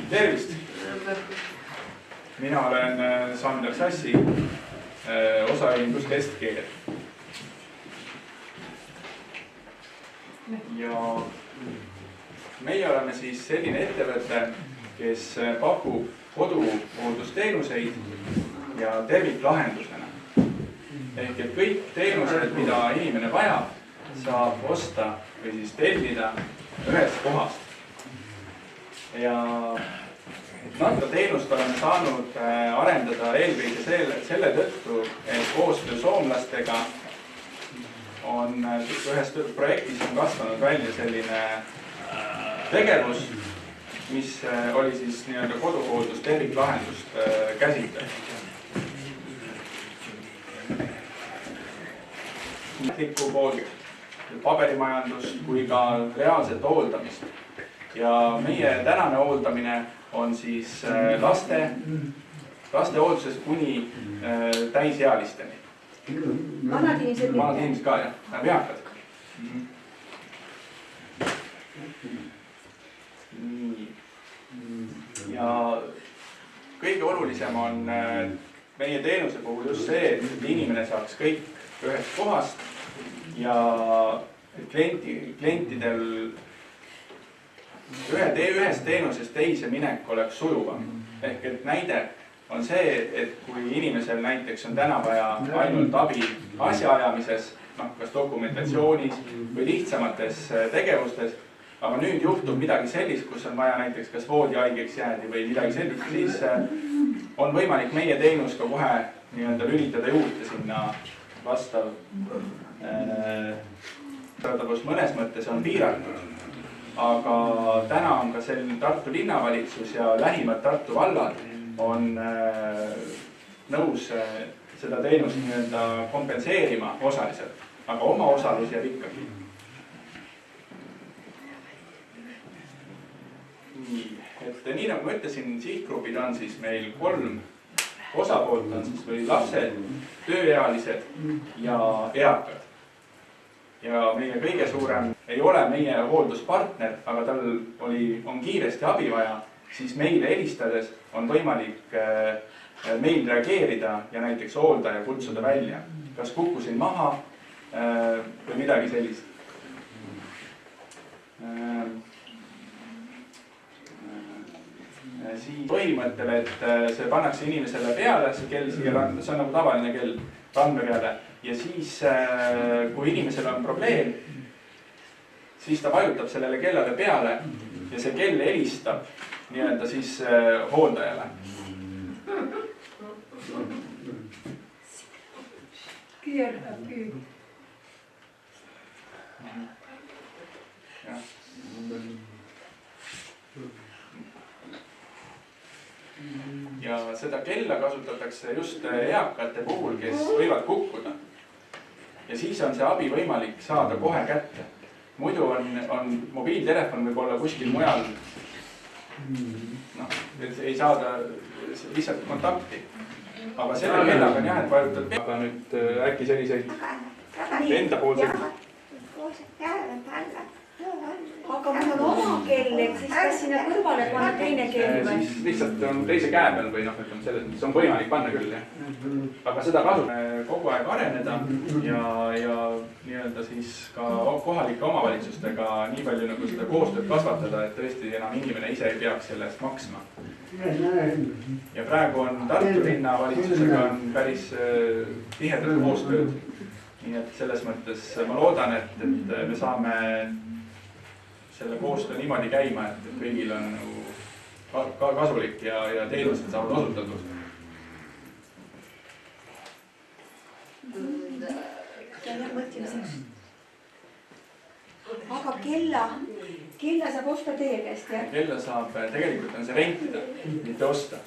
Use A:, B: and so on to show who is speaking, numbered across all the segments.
A: Tervist! Mina olen Sander Sassi, osaühingus Kestkeel. Ja meie oleme siis selline ettevõte, kes pakub koduhooldusteenuseid ja terviklahendusena. Ehk et kõik teenused, mida inimene vajab, saab osta või siis tellida ühest kohast. Ja teenust oleme saanud arendada eelkõige selle tõttu, et koostöö soomlastega on ühes projektis on kasvanud välja selline tegevus, mis oli siis nii-öelda koduhooldust terviklahendust käsitlev. Poolt, paberimajandust kui ka reaalset hooldamist. Ja meie tänane hooldamine on siis laste hooldusest kuni täisealisteni.
B: Vanad inimesed
A: ka, jah, eakad. Ja kõige olulisem on meie teenuse puhul just see, et inimene saaks kõik ühest kohast ja klientidel ühest teenusest teise minek oleks sujuvam. Ehk et näide on see, et kui inimesel näiteks on täna vaja ainult abi asjaajamises, kas dokumentatsioonis või lihtsamates tegevustes, aga nüüd juhtub midagi sellist, kus on vaja näiteks kas voodihaigeks jäädi või midagi sellist, siis on võimalik meie teenus ka kohe nii-öelda lülitada juurde sinna vastav. Mõnes mõttes on piiratud, aga täna on ka selline Tartu linnavalitsus ja lähimad Tartu vallad on nõus seda teenust nii-öelda kompenseerima osaliselt, aga oma osalus jääb ikkagi. Nii nagu ma ütlesin, sihtgrupid on siis meil 3 osapoolt on siis või lapsed, tööealised ja eakad. Ja meie kõige suurem ei ole meie hoolduspartner, aga tal on kiiresti abi vaja, siis meile helistades on võimalik meil reageerida ja näiteks hooldaja kutsuda välja. Kas kukkusin maha või midagi sellist. Siis põhimõttel, et see pannakse inimesele peale, see kell siia randa, see on nagu tavaline kell randme peale. Ja siis, kui inimesel on probleem, siis ta vajutab sellele kellale peale ja see kell helistab nii-öelda siis hooldajale. Ja seda kella kasutatakse just eakate puhul, kes võivad kukkuda. Ja siis on see abi võimalik saada kohe kätte. Muidu on mobiiltelefon võib olla kuskil mujal, ei saada lihtsalt kontakti. Aga selle kellaga on jah, et vajutad peale. Aga nüüd äkki selliseid endapoolseid.
B: Aga mul on oma kell, et siis kas sinna kõrvale panna teine kell või?
A: Siis lihtsalt on teise käe peal või ütleme selles mõttes on võimalik panna küll, jah. Aga seda kasutame kogu aeg areneda ja nii-öelda siis ka kohalike omavalitsustega nii palju nagu seda koostööd kasvatada, et tõesti enam inimene ise ei peaks selle eest maksma. Ja praegu on Tartu linnavalitsusega on päris tihedat koostööd. Nii et selles mõttes ma loodan, et me saame selle koostöö niimoodi käima, et kõigil on kasulik ja teenused saavad osutatud.
B: Aga kella saab osta teie käest, jah?
A: Kella saab, tegelikult on see rentida, mitte osta.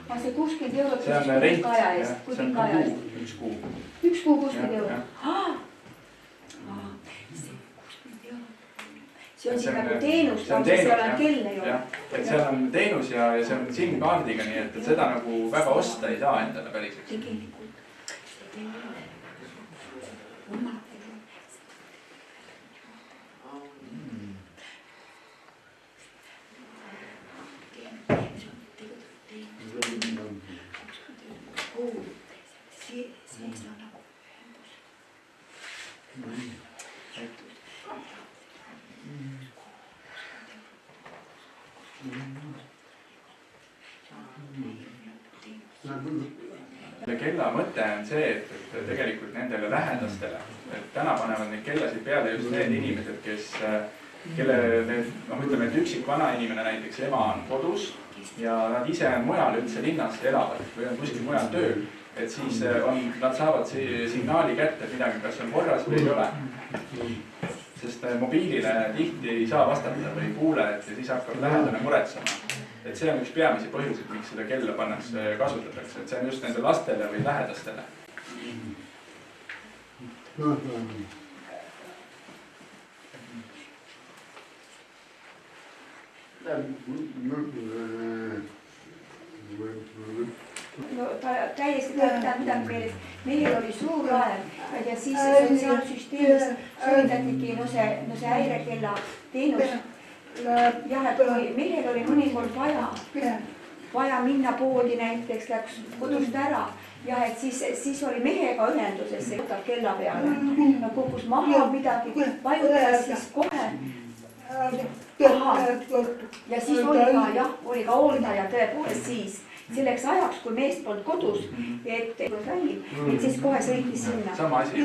B: Aga see 60 eurot
A: see on rent,
B: see on
A: üks kuu.
B: Üks kuu 60 eurot. See on siis nagu teenus, seal on kell ei ole.
A: Et seal on teenus ja see on SIM-kaardiga, nii et seda nagu väga osta ei saa endale päriselt. Kella mõte on see, et tegelikult nendele lähedastele, et täna panevad neid kellasid peale just need inimesed, kelle need, ütleme, et üksik vanainimene näiteks ema on kodus ja nad ise on mujal üldse linnast elavad või on kuskil mujal tööl, et siis nad saavad signaali kätte, et midagi kas on korras või ei ole. Sest mobiilile tihti ei saa vastata või ei kuule, et siis hakkab lähedane muretsema. Et see on üks peamisi põhjuseid, miks seda kella kasutatakse, et see on just nende lastele või lähedastele.
B: No täiesti midagi meeles. Mehel oli suur laev ja siis sotsiaalsüsteemis soovitati see häirekella teenus. Jah, et kui mehel oli mõnikord vaja minna poodi näiteks, läks kodust ära. Ja et siis oli mehega ühenduses, see võtab kella peale. No kukkus maha midagi, vajutas siis kohe. Ja siis oli ka hooldaja tõepoolest siis. Selleks ajaks, kui meest polnud kodus, et siis kohe sõitis sinna.
A: Sama asi.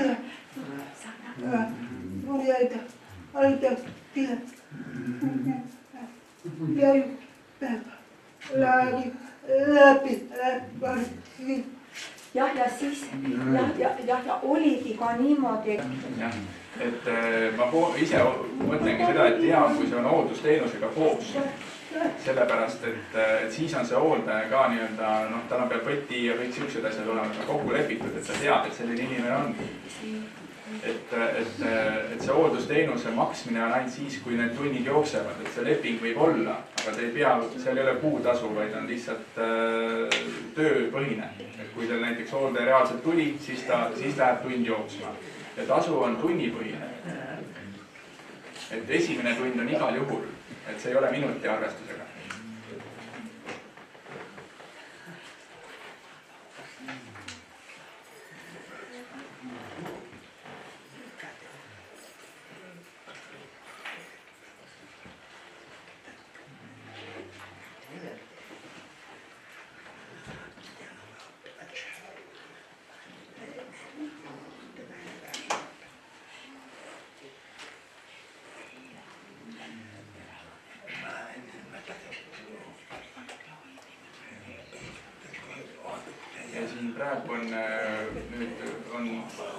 B: Jah, ja siis ja oligi ka niimoodi.
A: Jah, et ma ise mõtlengi seda, et hea, kui see on hooldusteenusega koos. Sellepärast, et siis on see hooldaja ka nii-öelda, tal on peal võti ja kõik siuksed asjad olema kokku lepitud, et ta teab, et selline inimene on. Et see hooldusteenuse maksmine on ainult siis, kui need tunnid jooksevad, et see leping võib olla, aga te ei pea, seal ei ole kuutasu, vaid on lihtsalt tööpõhine. Et kui teil näiteks hooldaja reaalselt tuli, siis läheb tund jooksma. Ja tasu on tunnipõhine. Et esimene tund on igal juhul, et see ei ole minuti arvestusega. Praegu on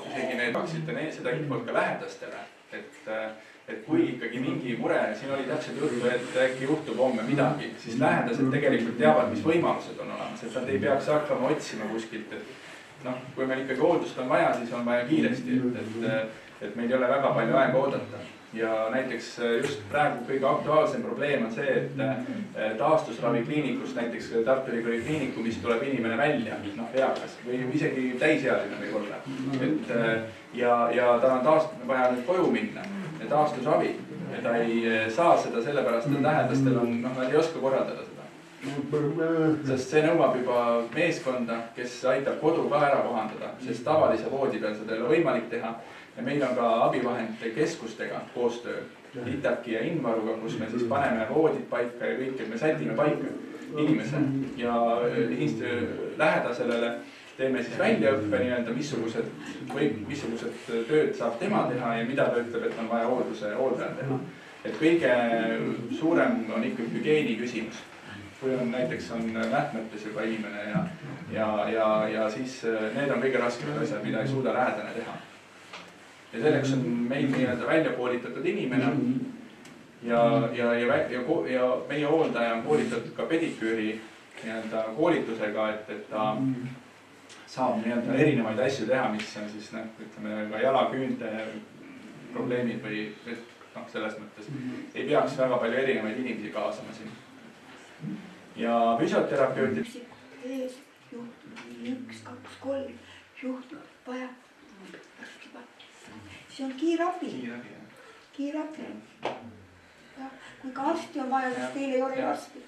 A: isegi need maksite seda infot ka lähedastele, et kui ikkagi mingi mure, siin oli täpselt juttu, et äkki juhtub homme midagi, siis lähedased tegelikult teavad, mis võimalused on olemas, et nad ei peaks hakkama otsima kuskilt, et kui meil ikkagi hooldust on vaja, siis on vaja kiiresti, et meil ei ole väga palju aega oodata. Ja näiteks just praegu kõige aktuaalsem probleem on see, et taastusravikliinikust, näiteks Tartu Ülikooli kliinikumist tuleb inimene välja, eakas või isegi täisealine võib olla. Ja tal on vaja nüüd koju minna ja taastusravi. Ja ta ei saa seda sellepärast, et lähedastel on, nad ei oska korraldada seda. Sest see nõuab juba meeskonda, kes aitab kodu ka ära kohandada, sest tavalise voodi peal seda ei ole võimalik teha. Ja meil on ka abivahendite keskustega koostöö, ITAK-i ja Invaruga, kus me siis paneme voodid paika ja kõik, et me sätime paika inimese ja lähedasele teeme siis väljaõppe nii-öelda, missugused tööd saab tema teha ja mida ta ütleb, et on vaja hooldajal teha. Et kõige suurem on ikkagi hügieeni küsimus. Kui on näiteks mähkmetes juba inimene ja siis need on kõige raskemad asjad, mida ei suuda lähedane teha. Ja selleks on meil nii-öelda välja koolitatud inimene ja meie hooldaja on koolitatud ka pediküüri nii-öelda koolitusega, et ta saab nii-öelda erinevaid asju teha, mis on siis ütleme ka jalaküünte probleemid või selles mõttes ei peaks väga palju erinevaid inimesi kaasama siin. Ja füsioterapeutid.
B: Ees juhtub 1, 2, 3 juhtub vaja. See on kiirabi. Kiirabi. Kui ka arsti on vaja, siis teil ei ole arsti.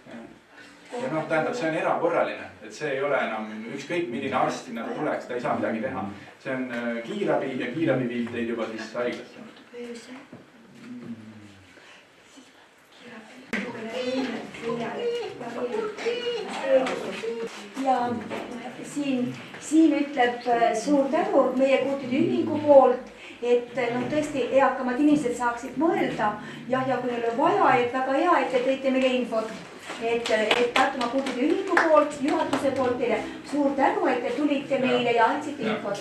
A: ja noh, tähendab, see on erakorraline, et see ei ole enam ükskõik milline arst sinna tuleks, ta ei saa midagi teha. See on kiirabi ja kiirabi viib teid juba siis haiglasse.
B: Ja siin ütleb suur tänu meie kohtide ühingu poolt, et tõesti eakamad inimesed saaksid mõelda ja kui neil on vaja, et väga hea, et te tõite meile infot, et Tartumaa kohtide ühingu poolt, juhatuse poolt teile suur tänu, et te tulite meile ja andsite infot.